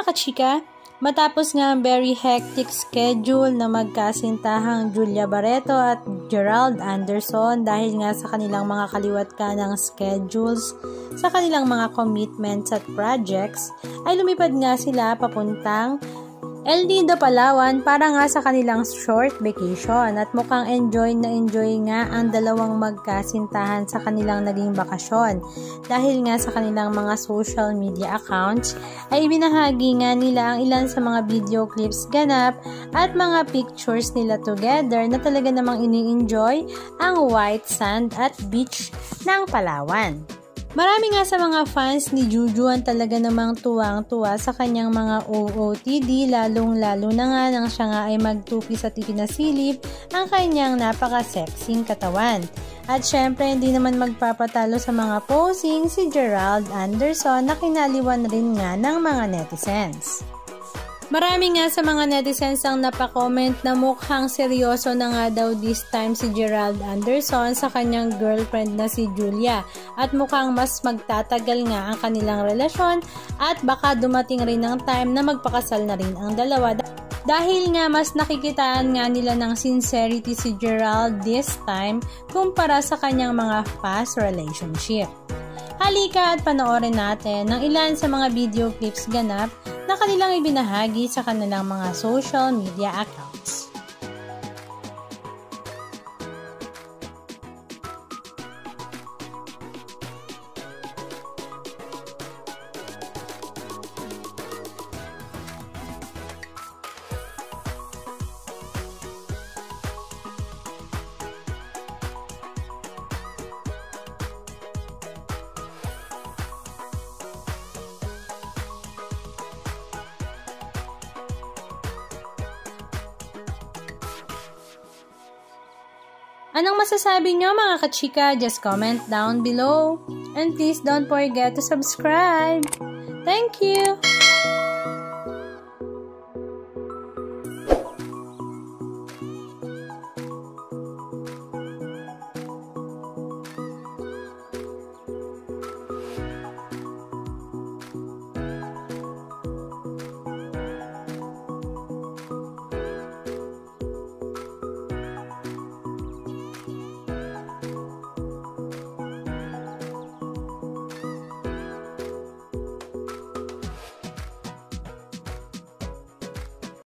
mga kachika, matapos nga ang very hectic schedule na magkasintahang Julia Barreto at Gerald Anderson dahil nga sa kanilang mga kaliwat ka ng schedules, sa kanilang mga commitments at projects, ay lumipad nga sila papuntang El Nido, Palawan para nga sa kanilang short vacation at mukhang enjoy nga ang dalawang magkasintahan sa kanilang naging bakasyon dahil nga sa kanilang mga social media accounts ay ibinahagi nga nila ang ilan sa mga video clips ganap at mga pictures nila together na talaga namang ini-enjoy ang white sand at beach ng Palawan. Marami nga sa mga fans ni Juju ang talaga namang tuwang-tuwa sa kanyang mga OOTD lalong-lalo na nga nang siya nga ay magtupis at ipinasilip ang kanyang napaka-sexing katawan. At syempre hindi naman magpapatalo sa mga posing si Gerald Anderson na kinaliwan rin nga ng mga netizens. Marami nga sa mga netizens ang napakomment na mukhang seryoso na nga daw this time si Gerald Anderson sa kanyang girlfriend na si Julia at mukhang mas magtatagal nga ang kanilang relasyon at baka dumating rin ang time na magpakasal na rin ang dalawa dahil nga mas nakikitaan nga nila ng sincerity si Gerald this time kumpara sa kanyang mga past relationship. Halika at panoorin natin ng ilan sa mga video clips ganap na kanilang ibinahagi sa kanilang mga social media accounts. Anong masasabi nyo mga kachika? Just comment down below. And please don't forget to subscribe. Thank you!